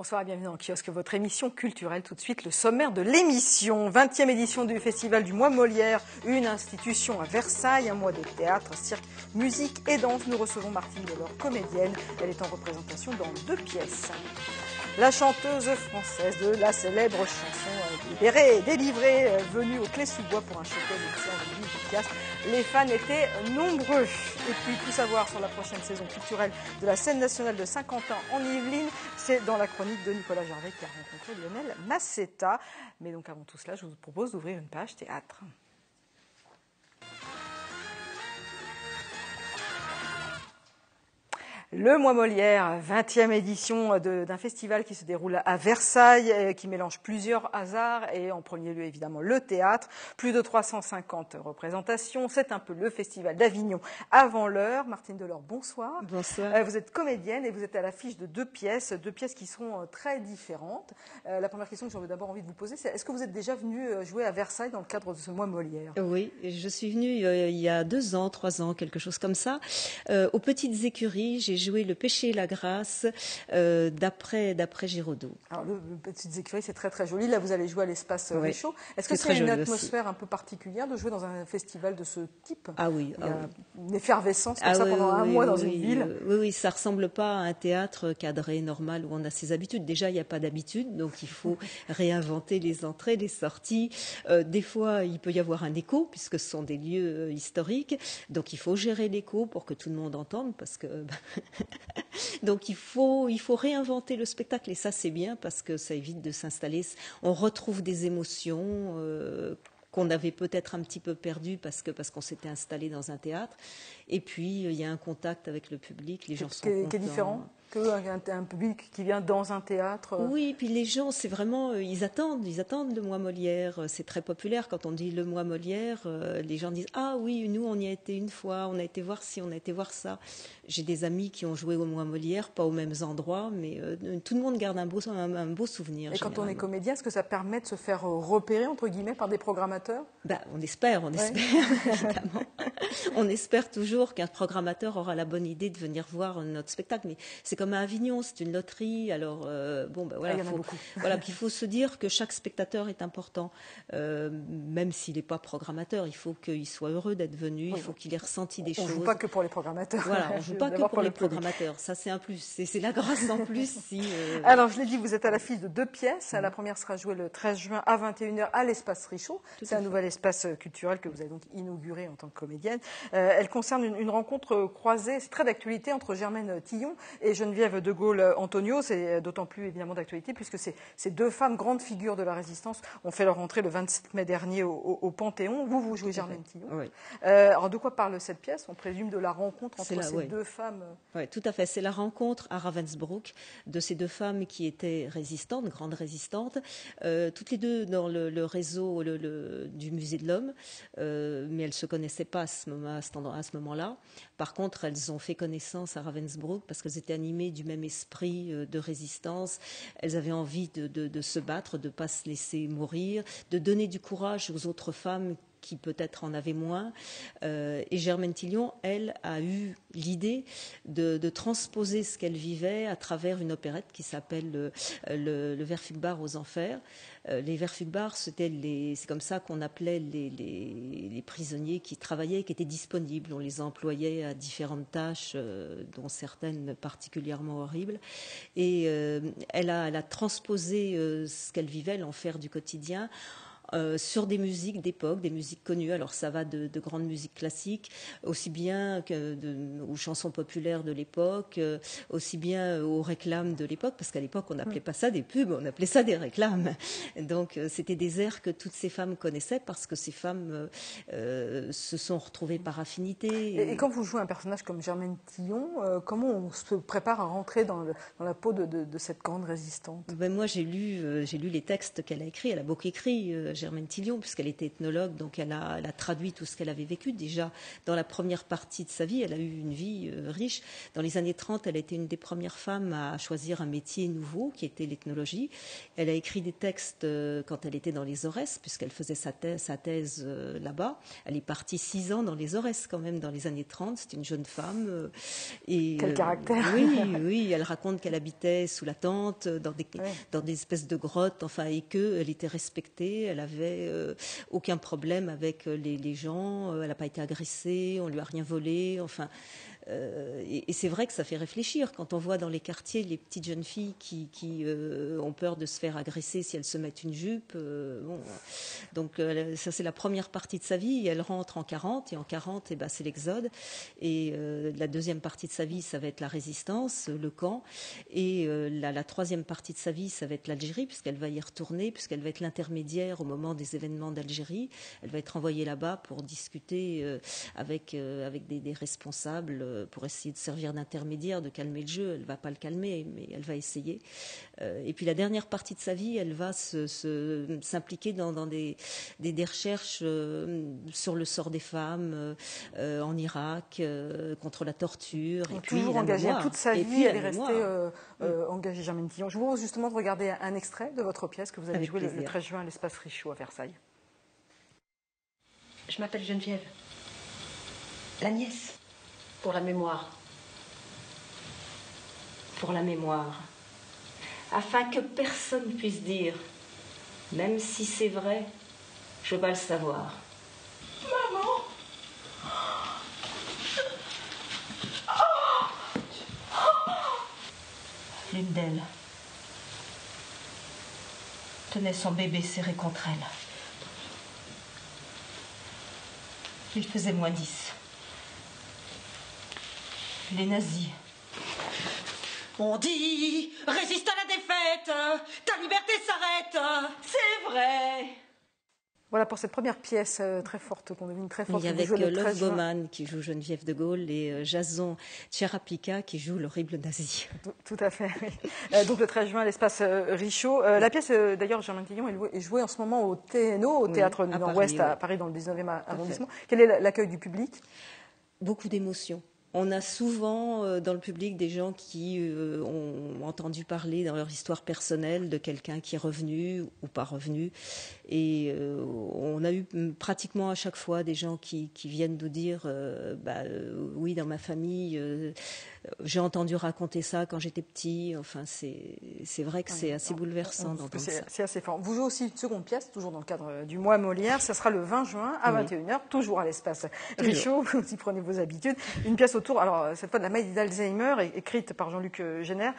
Bonsoir et bienvenue dans Kiosque, votre émission culturelle. Tout de suite, le sommaire de l'émission. 20e édition du Festival du Mois Molière, une institution à Versailles, un mois de théâtre, cirque, musique et danse. Nous recevons Martine Delors, comédienne. Elle est en représentation dans 2 pièces. La chanteuse française de la célèbre chanson Libérée, délivrée, venue aux Clés-sous-Bois pour un showcase de dédicace. Les fans étaient nombreux. Et puis tout savoir sur la prochaine saison culturelle de la scène nationale de Saint-Quentin en Yvelines, c'est dans la chronique de Nicolas Gervais qui a rencontré Lionel Massetta. Mais donc avant tout cela, je vous propose d'ouvrir une page théâtre. Le Mois Molière, 20e édition d'un festival qui se déroule à Versailles, qui mélange plusieurs hasards et en premier lieu évidemment le théâtre. Plus de 350 représentations. C'est un peu le festival d'Avignon avant l'heure. Martine Delors, bonsoir. Bonsoir. Vous êtes comédienne et vous êtes à l'affiche de 2 pièces qui sont très différentes. La première question que j'aurais d'abord envie de vous poser, c'est est-ce que vous êtes déjà venue jouer à Versailles dans le cadre de ce Mois Molière? Oui, je suis venue il y a 2 ans, 3 ans, quelque chose comme ça. Aux Petites Écuries, j'ai joué Le Péché et la Grâce d'après Giraudot. Alors, le Petites Écuries, c'est très très joli. Là, vous allez jouer à l'espace Richaud. Est-ce que c'est c'est une atmosphère un peu particulière de jouer dans un festival de ce type? Ah oui. Il y a une effervescence comme ça pendant un mois dans une ville. Oui, ça ressemble pas à un théâtre cadré, normal, où on a ses habitudes. Déjà, il n'y a pas d'habitude, donc il faut réinventer les entrées, les sorties. Des fois, il peut y avoir un écho, puisque ce sont des lieux historiques. Donc, il faut gérer l'écho pour que tout le monde entende, parce que... Donc il faut réinventer le spectacle et ça c'est bien parce que ça évite de s'installer. On retrouve des émotions qu'on avait peut-être un petit peu perdues parce qu'on s'était installé dans un théâtre. Et puis il y a un contact avec le public, les gens sont contents. Qui est différent qu'un public qui vient dans un théâtre. Oui, puis les gens, c'est vraiment, ils attendent le Mois Molière. C'est très populaire quand on dit le Mois Molière. Les gens disent ah oui, nous on y a été une fois, on a été voir ci, on a été voir ça. J'ai des amis qui ont joué au Mois Molière, pas aux mêmes endroits, mais tout le monde garde un beau souvenir. Et quand on est comédien, est-ce que ça permet de se faire repérer entre guillemets par des programmateurs? On espère, évidemment. On espère toujours qu'un programmateur aura la bonne idée de venir voir notre spectacle, mais c'est comme à Avignon, c'est une loterie. Alors il faut se dire que chaque spectateur est important, même s'il n'est pas programmateur. Il faut qu'il soit heureux d'être venu, il faut qu'il ait ressenti des choses. On ne joue pas que pour les programmateurs. Voilà, on ne joue pas que pour les programmateurs. Ça, c'est un plus. C'est la grâce en plus. Alors, je l'ai dit, vous êtes à l'affiche de 2 pièces. La première sera jouée le 13 juin à 21h à l'espace Richaud. C'est un nouvel espace culturel que vous avez donc inauguré en tant que comédienne. Elle concerne une rencontre croisée, c'est très d'actualité, entre Germaine Tillon et Geneviève de Gaulle-Antonio. C'est d'autant plus évidemment d'actualité puisque ces 2 femmes, grandes figures de la résistance, ont fait leur entrée le 27 mai dernier au Panthéon. Vous jouez Germaine Tillon. Oui. Alors, de quoi parle cette pièce? On présume de la rencontre entre ces 2 femmes. Oui, tout à fait. C'est la rencontre à Ravensbrück de ces 2 femmes qui étaient résistantes, grandes résistantes, toutes les 2 dans le réseau du Musée de l'Homme, mais elles ne se connaissaient pas à ce moment-là. Par contre, elles ont fait connaissance à Ravensbrück parce qu'elles étaient animées du même esprit de résistance. Elles avaient envie de se battre, de ne pas se laisser mourir, de donner du courage aux autres femmes qui peut-être en avaient moins. Et Germaine Tillon, elle, a eu l'idée de transposer ce qu'elle vivait à travers une opérette qui s'appelle le Verfügbar aux Enfers. Les Verfügbar, c'est comme ça qu'on appelait les prisonniers qui travaillaient, qui étaient disponibles. On les employait à différentes tâches, dont certaines particulièrement horribles. Et elle a transposé ce qu'elle vivait, l'enfer du quotidien, sur des musiques d'époque, des musiques connues. Alors ça va de grandes musiques classiques, aussi bien aux chansons populaires de l'époque, aussi bien aux réclames de l'époque, parce qu'à l'époque on n'appelait pas ça des pubs, on appelait ça des réclames. Donc c'était des airs que toutes ces femmes connaissaient parce que ces femmes se sont retrouvées par affinité. Et quand vous jouez un personnage comme Germaine Tillon, comment on se prépare à rentrer dans la peau de cette grande résistante? Moi j'ai lu les textes qu'elle a écrits, elle a beaucoup écrit. Germaine Tillion, puisqu'elle était ethnologue, donc elle a traduit tout ce qu'elle avait vécu. Déjà, dans la première partie de sa vie, elle a eu une vie riche. Dans les années 30, elle a été une des premières femmes à choisir un métier nouveau, qui était l'ethnologie. Elle a écrit des textes quand elle était dans les Aurès, puisqu'elle faisait sa thèse là-bas. Elle est partie 6 ans dans les Aurès, quand même, dans les années 30. C'était une jeune femme. Quel caractère. Oui, elle raconte qu'elle habitait sous la tente, dans des espèces de grottes, enfin, et qu'elle était respectée. Elle avait aucun problème avec les gens. Elle n'a pas été agressée, on lui a rien volé. Enfin, et c'est vrai que ça fait réfléchir quand on voit dans les quartiers les petites jeunes filles qui ont peur de se faire agresser si elles se mettent une jupe. Bon. Donc ça, c'est la première partie de sa vie. Elle rentre en 40, et en 40, c'est l'exode. Et la deuxième partie de sa vie, ça va être la résistance, le camp. Et la troisième partie de sa vie, ça va être l'Algérie, puisqu'elle va y retourner, puisqu'elle va être l'intermédiaire au moment des événements d'Algérie. Elle va être envoyée là-bas pour discuter avec des responsables pour essayer de servir d'intermédiaire, de calmer le jeu. Elle ne va pas le calmer, mais elle va essayer. Et puis la dernière partie de sa vie, elle va s'impliquer dans des recherches sur le sort des femmes en Irak, contre la torture. Et toujours engagée toute sa vie, elle est restée engagée, Germaine Tillion. Je vous propose justement de regarder un extrait de votre pièce que vous avez jouée le 13 juin à l'Espace Richaud à Versailles. Je m'appelle Geneviève, la nièce. Pour la mémoire. Pour la mémoire. Afin que personne ne puisse dire, même si c'est vrai, je veux pas le savoir. Maman! L'une d'elles tenait son bébé serré contre elle. Il faisait -10. Les nazis. On dit, résiste à la défaite, ta liberté s'arrête, c'est vrai. Voilà pour cette première pièce très forte, qu'on devine très forte. Il y a avec Love Bowman qui joue Geneviève de Gaulle et Jason Tcherapika qui joue l'horrible nazi. Tout à fait, oui. Donc le 13 juin à l'Espace Richaud. La pièce, d'ailleurs, Germaine Tillion est jouée en ce moment au TNO, au Théâtre du Nord-Ouest à Paris, dans le 19e arrondissement. Quel est l'accueil du public? Beaucoup d'émotions. On a souvent dans le public des gens qui ont entendu parler dans leur histoire personnelle de quelqu'un qui est revenu ou pas revenu. Et on a eu pratiquement à chaque fois des gens qui viennent nous dire oui, dans ma famille, j'ai entendu raconter ça quand j'étais petit. Enfin, c'est vrai que c'est assez bouleversant d'entendre ça. C'est assez fort. Vous jouez aussi une seconde pièce, toujours dans le cadre du mois Molière. Ça sera le 20 juin à 21h, toujours à l'Espace Richaud. Vous y prenez vos habitudes. Une pièce autour, alors cette fois de la maladie d'Alzheimer, écrite par Jean-Luc Génère.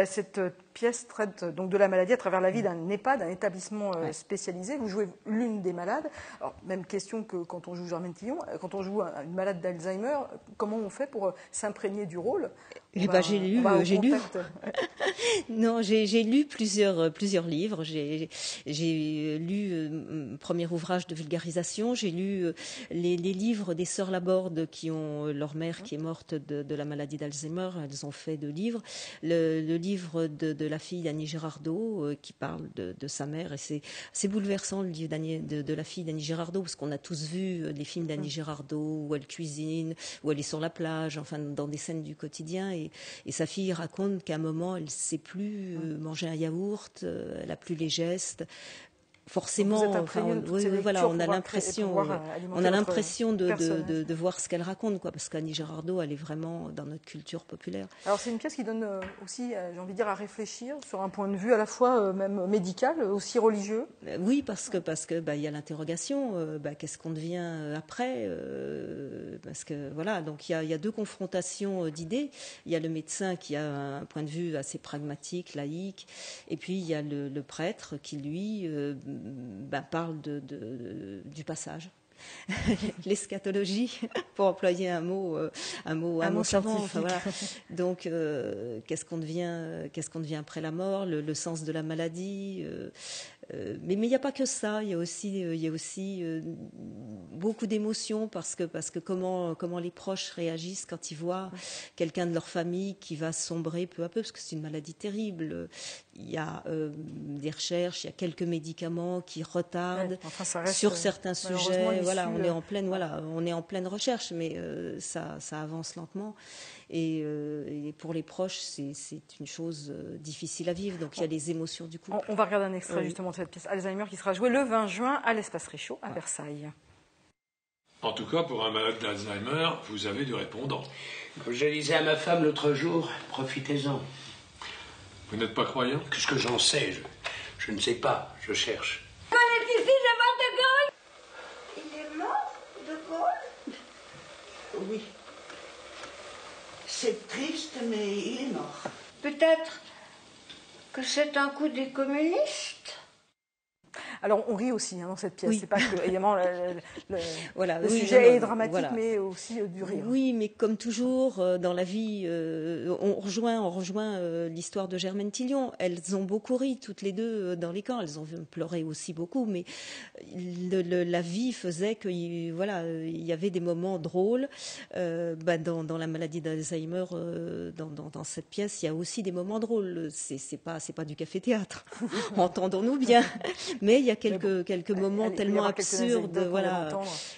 Cette pièce traite donc de la maladie à travers la vie d'un EHPAD, un établissement spécialisé. Vous jouez l'une des malades. Alors, même question que quand on joue Germaine Tillion, quand on joue une malade d'Alzheimer, comment on fait pour s'imprégner du rôle? J'ai lu. Non, j'ai lu plusieurs livres. J'ai lu premier ouvrage de vulgarisation. J'ai lu les livres des sœurs Laborde qui ont leur mère qui est morte de la maladie d'Alzheimer. Elles ont fait 2 livres. Le livre de la fille d'Annie Girardot qui parle de sa mère, et c'est bouleversant, le livre de la fille d'Annie Girardot, parce qu'on a tous vu les films d'Annie Girardot où elle cuisine, où elle est sur la plage, enfin dans des scènes du quotidien, et sa fille raconte qu'à un moment elle ne sait plus manger un yaourt, elle n'a plus les gestes. Forcément, on a l'impression de voir ce qu'elle raconte, quoi, parce qu'Annie Girardot, elle est vraiment dans notre culture populaire. Alors c'est une pièce qui donne aussi, j'ai envie de dire, à réfléchir sur un point de vue à la fois même médical, aussi religieux. Oui, parce que y a l'interrogation, qu'est-ce qu'on devient après, parce que voilà, donc il y a 2 confrontations d'idées. Il y a le médecin qui a un point de vue assez pragmatique, laïque, et puis il y a le prêtre qui lui parle du passage. l'eschatologie, pour employer un mot savant. Enfin, voilà. Donc, qu'est-ce qu'on devient après la mort, le sens de la maladie. Mais il n'y a pas que ça. Il y a aussi beaucoup d'émotions parce que comment les proches réagissent quand ils voient quelqu'un de leur famille qui va sombrer peu à peu, parce que c'est une maladie terrible. Il y a des recherches, il y a quelques médicaments qui retardent sur certains sujets. Voilà, on est en pleine recherche, mais ça avance lentement. Et pour les proches, c'est une chose difficile à vivre. Donc il y a les émotions du couple. On va regarder un extrait justement de cette pièce Alzheimer qui sera jouée le 20 juin à l'Espace Richaud à Versailles. En tout cas, pour un malade d'Alzheimer, vous avez du répondant. Je disais à ma femme l'autre jour, profitez-en. Vous n'êtes pas croyant? Qu'est-ce que j'en sais? Je ne sais pas, je cherche. On est ici, je mort de Gaulle. Il est mort, de Gaulle? Oui. C'est triste, mais il est mort. Peut-être que c'est un coup des communistes. Alors on rit aussi dans cette pièce, oui. C'est pas que évidemment le oui, sujet est dramatique, mais aussi du rire. Oui, mais comme toujours dans la vie, on rejoint l'histoire de Germaine Tillion. Elles ont beaucoup ri toutes les deux dans les camps. Elles ont pleuré aussi beaucoup, mais la vie faisait que il y avait des moments drôles. Dans la maladie d'Alzheimer, dans cette pièce, il y a aussi des moments drôles. C'est pas du café-théâtre. Entendons-nous bien. Mais il y a quelques moments tellement absurdes, voilà.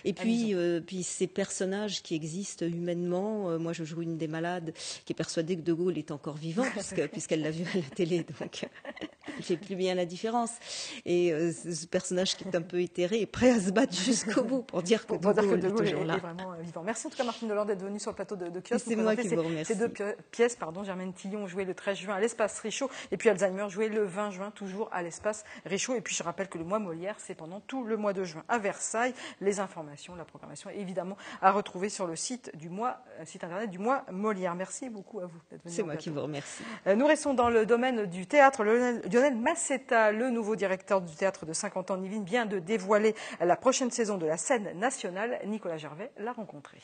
Et puis ces personnages qui existent humainement. Moi, je joue une des malades qui est persuadée que De Gaulle est encore vivant puisqu'elle l'a vu à la télé, donc elle fait plus bien la différence. Et ce personnage qui est un peu éthéré est prêt à se battre jusqu'au bout pour dire que De Gaulle est toujours là. Est vraiment vivant. Merci en tout cas Martine Delande d'être venue sur le plateau de Kiosque. C'est moi qui vous remercie. Ces deux pièces, Germaine Tillion jouée le 13 juin à l'Espace Richaud et puis Alzheimer jouée le 20 juin toujours à l'Espace Richaud. Et puis je rappelle que le mois Molière, c'est pendant tout le mois de juin à Versailles. Les informations, la programmation, évidemment, à retrouver sur le site internet du mois Molière. Merci beaucoup à vous d'être venu. C'est moi qui vous remercie. Nous restons dans le domaine du théâtre. Lionel Massetta, le nouveau directeur du théâtre de Saint-Quentin-en-Yvelines, vient de dévoiler la prochaine saison de la scène nationale. Nicolas Gervais l'a rencontré.